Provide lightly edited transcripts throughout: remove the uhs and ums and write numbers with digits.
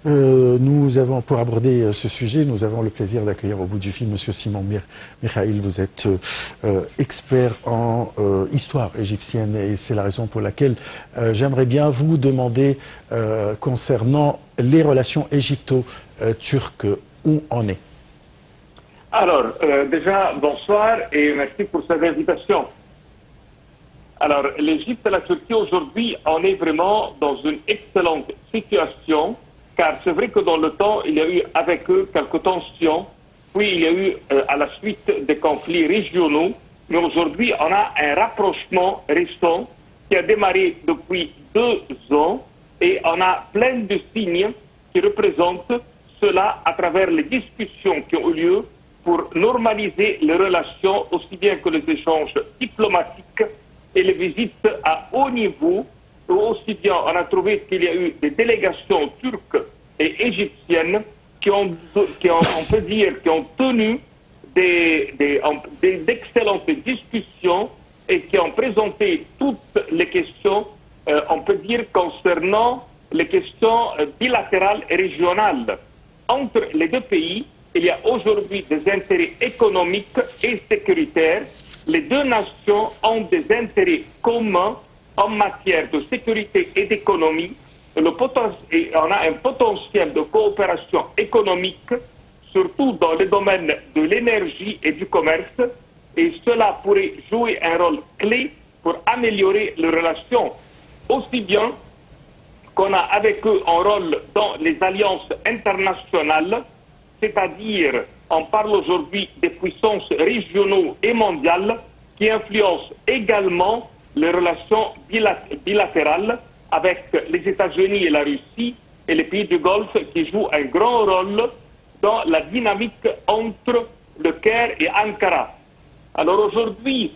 Nous avons, pour aborder ce sujet, nous avons le plaisir d'accueillir au bout du fil M. Simon Mikhaïl. Vous êtes expert en histoire égyptienne et c'est la raison pour laquelle j'aimerais bien vous demander concernant les relations égypto-turques, où en est. Alors, déjà, bonsoir et merci pour cette invitation. Alors, l'Égypte et la Turquie aujourd'hui, on est vraiment dans une excellente situation, car c'est vrai que dans le temps, il y a eu avec eux quelques tensions, puis il y a eu à la suite des conflits régionaux, mais aujourd'hui, on a un rapprochement récent qui a démarré depuis 2 ans et on a plein de signes qui représentent cela à travers les discussions qui ont eu lieu pour normaliser les relations aussi bien que les échanges diplomatiques et les visites à haut niveau. Aussi bien, on a trouvé qu'il y a eu des délégations turques et égyptiennes qui ont on peut dire, qui ont tenu d'excellentes discussions et qui ont présenté toutes les questions, on peut dire, concernant les questions bilatérales et régionales. Entre les deux pays, il y a aujourd'hui des intérêts économiques et sécuritaires. Les deux nations ont des intérêts communs en matière de sécurité et d'économie. On a un potentiel de coopération économique, surtout dans le domaine de l'énergie et du commerce, et cela pourrait jouer un rôle clé pour améliorer les relations, aussi bien qu'on a avec eux un rôle dans les alliances internationales, c'est-à-dire, on parle aujourd'hui des puissances régionales et mondiales qui influencent également les relations bilatérales avec les États-Unis et la Russie et les pays du Golfe qui jouent un grand rôle dans la dynamique entre le Caire et Ankara. Alors aujourd'hui,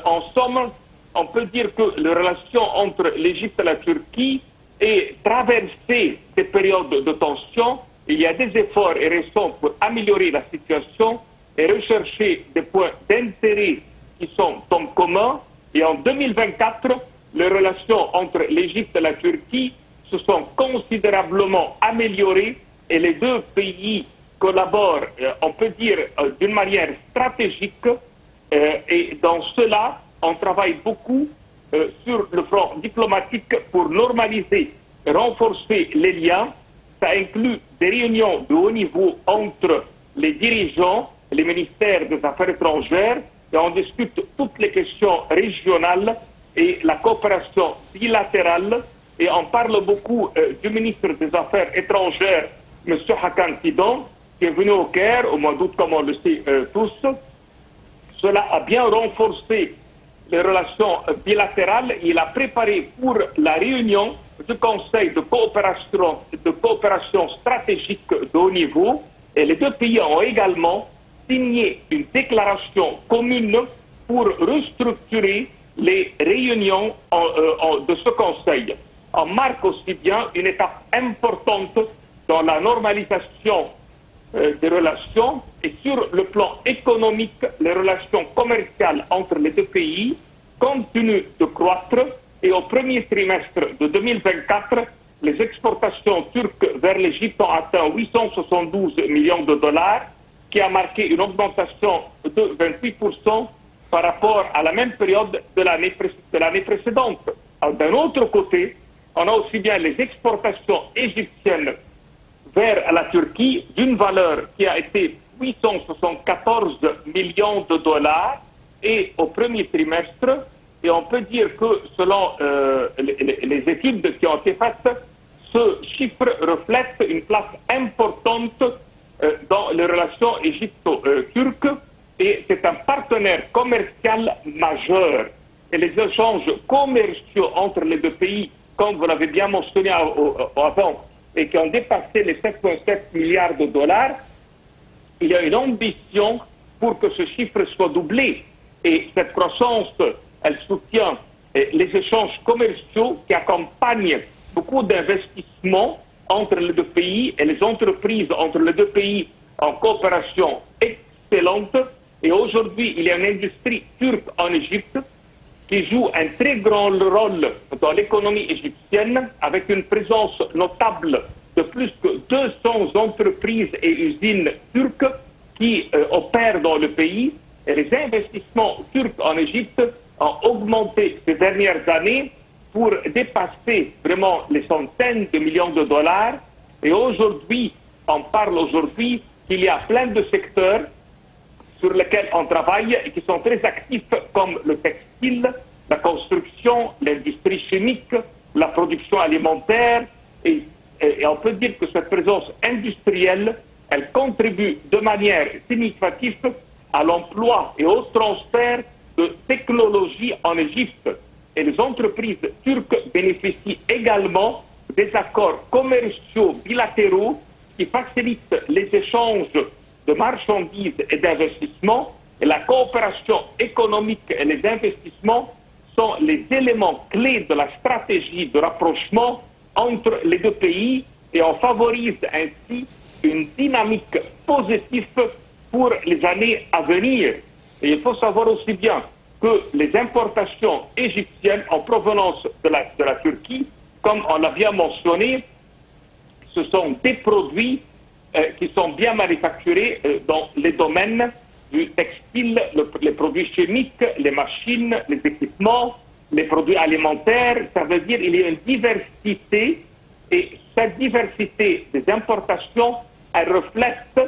en somme, on peut dire que les relations entre l'Égypte et la Turquie est traversée des périodes de tension. Il y a des efforts récents pour améliorer la situation et rechercher des points d'intérêt qui sont en commun. Et en 2024, les relations entre l'Égypte et la Turquie se sont considérablement améliorées et les deux pays collaborent, on peut dire, d'une manière stratégique. Et dans cela, on travaille beaucoup sur le front diplomatique pour normaliser et renforcer les liens. Ça inclut des réunions de haut niveau entre les dirigeants, les ministères des Affaires étrangères, et on discute toutes les questions régionales et la coopération bilatérale. Et on parle beaucoup du ministre des Affaires étrangères, M. Hakan Fidan, qui est venu au Caire au mois d'août, comme on le sait tous. Cela a bien renforcé les relations bilatérales. Il a préparé pour la réunion du Conseil de coopération stratégique de haut niveau. Et les deux pays ont également signé une déclaration commune pour restructurer les réunions de ce Conseil. On marque aussi bien une étape importante dans la normalisation des relations et sur le plan économique, les relations commerciales entre les deux pays continuent de croître et au premier trimestre de 2024, les exportations turques vers l'Égypte ont atteint 872 millions de dollars, qui a marqué une augmentation de 28% par rapport à la même période de l'année précédente. D'un autre côté, on a aussi bien les exportations égyptiennes vers la Turquie d'une valeur qui a été 874 millions de dollars et au premier trimestre, et on peut dire que selon les études qui ont été faites, ce chiffre reflète une place importante dans les relations égypto-turques et c'est un partenaire commercial majeur. Et les échanges commerciaux entre les deux pays, comme vous l'avez bien mentionné avant, et qui ont dépassé les 7,7 milliards de dollars, il y a une ambition pour que ce chiffre soit doublé. Et cette croissance, elle soutient les échanges commerciaux qui accompagnent beaucoup d'investissements entre les deux pays et les entreprises entre les deux pays en coopération excellente. Et aujourd'hui, il y a une industrie turque en Égypte qui joue un très grand rôle dans l'économie égyptienne avec une présence notable de plus que 200 entreprises et usines turques qui opèrent dans le pays. Et les investissements turcs en Égypte ont augmenté ces dernières années pour dépasser vraiment les centaines de millions de dollars. Et aujourd'hui, on parle aujourd'hui qu'il y a plein de secteurs sur lesquels on travaille et qui sont très actifs, comme le textile, la construction, l'industrie chimique, la production alimentaire. Et on peut dire que cette présence industrielle, elle contribue de manière significative à l'emploi et au transfert de technologie en Égypte. Et les entreprises turques bénéficient également des accords commerciaux bilatéraux qui facilitent les échanges de marchandises et d'investissements. Et la coopération économique et les investissements sont les éléments clés de la stratégie de rapprochement entre les deux pays, et on favorise ainsi une dynamique positive pour les années à venir. Et il faut savoir aussi bien que les importations égyptiennes en provenance de la Turquie, comme on l'a bien mentionné, ce sont des produits qui sont bien manufacturés dans les domaines du textile, les produits chimiques, les machines, les équipements, les produits alimentaires. Ça veut dire qu'il y a une diversité, et cette diversité des importations, elle reflète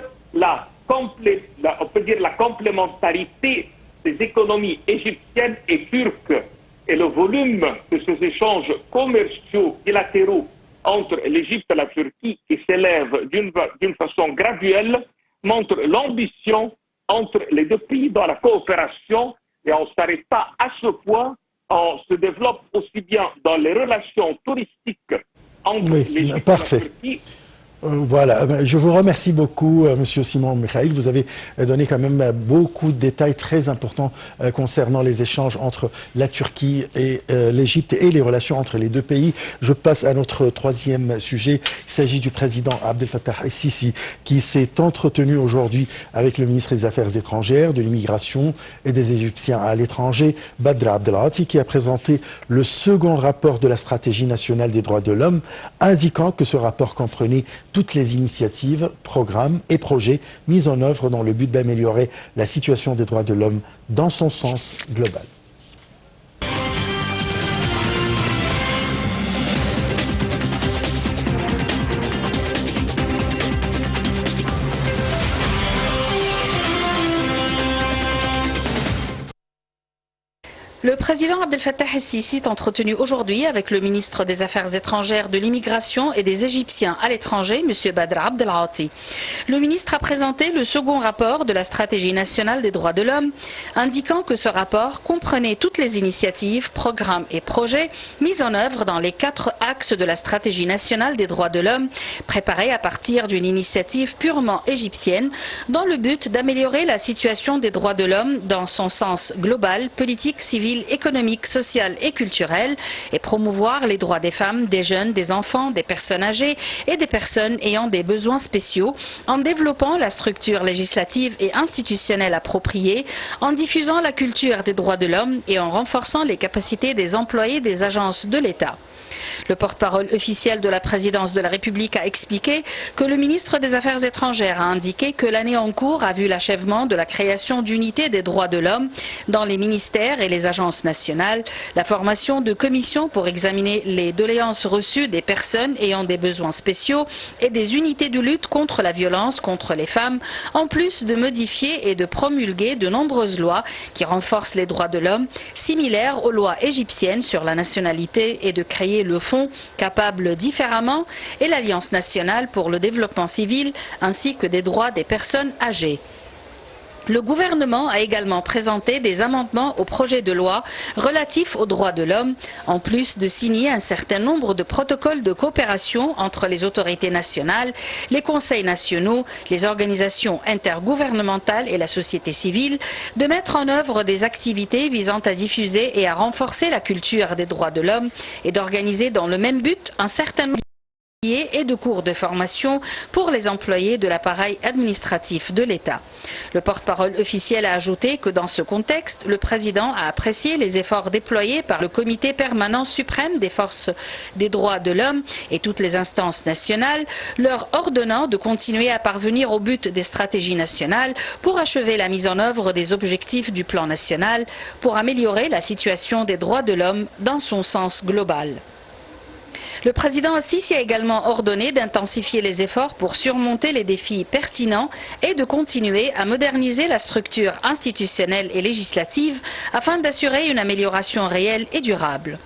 on peut dire la complémentarité des économies égyptiennes et turques. Et le volume de ces échanges commerciaux bilatéraux entre l'Égypte et la Turquie, qui s'élève d'une façon graduelle, montre l'ambition entre les deux pays dans la coopération. Et on ne s'arrête pas à ce point, on se développe aussi bien dans les relations touristiques entre l'Égypte et la Turquie. Voilà, je vous remercie beaucoup, Monsieur Simon Mikhaïl. Vous avez donné quand même beaucoup de détails très importants concernant les échanges entre la Turquie et l'Égypte et les relations entre les deux pays. Je passe à notre troisième sujet. Il s'agit du président Abdel Fattah el-Sisi qui s'est entretenu aujourd'hui avec le ministre des Affaires étrangères, de l'immigration et des Égyptiens à l'étranger, Badr Abdelghati, qui a présenté le second rapport de la stratégie nationale des droits de l'homme, indiquant que ce rapport comprenait toutes les initiatives, programmes et projets mis en œuvre dans le but d'améliorer la situation des droits de l'homme dans son sens global. Le président Abdel Fattah el-Sisi s'est entretenu aujourd'hui avec le ministre des Affaires étrangères, de l'immigration et des Égyptiens à l'étranger, M. Badr Abdelghati. Le ministre a présenté le second rapport de la stratégie nationale des droits de l'homme, indiquant que ce rapport comprenait toutes les initiatives, programmes et projets mis en œuvre dans les 4 axes de la stratégie nationale des droits de l'homme, préparés à partir d'une initiative purement égyptienne, dans le but d'améliorer la situation des droits de l'homme dans son sens global, politique, civil, économique, social et culturel, et promouvoir les droits des femmes, des jeunes, des enfants, des personnes âgées et des personnes ayant des besoins spéciaux, en développant la structure législative et institutionnelle appropriée, en diffusant la culture des droits de l'homme et en renforçant les capacités des employés des agences de l'État. Le porte-parole officiel de la présidence de la République a expliqué que le ministre des Affaires étrangères a indiqué que l'année en cours a vu l'achèvement de la création d'unités des droits de l'homme dans les ministères et les agences nationales, la formation de commissions pour examiner les doléances reçues des personnes ayant des besoins spéciaux et des unités de lutte contre la violence contre les femmes, en plus de modifier et de promulguer de nombreuses lois qui renforcent les droits de l'homme, similaires aux lois égyptiennes sur la nationalité, et de créer le Fonds Capable différemment et l'Alliance nationale pour le développement civil ainsi que des droits des personnes âgées. Le gouvernement a également présenté des amendements au projet de loi relatifs aux droits de l'homme, en plus de signer un certain nombre de protocoles de coopération entre les autorités nationales, les conseils nationaux, les organisations intergouvernementales et la société civile, de mettre en œuvre des activités visant à diffuser et à renforcer la culture des droits de l'homme et d'organiser dans le même but un certain nombre et de cours de formation pour les employés de l'appareil administratif de l'État. Le porte-parole officiel a ajouté que dans ce contexte, le président a apprécié les efforts déployés par le Comité permanent suprême des forces des droits de l'homme et toutes les instances nationales, leur ordonnant de continuer à parvenir au but des stratégies nationales pour achever la mise en œuvre des objectifs du plan national pour améliorer la situation des droits de l'homme dans son sens global. Le président Sisi a également ordonné d'intensifier les efforts pour surmonter les défis pertinents et de continuer à moderniser la structure institutionnelle et législative afin d'assurer une amélioration réelle et durable.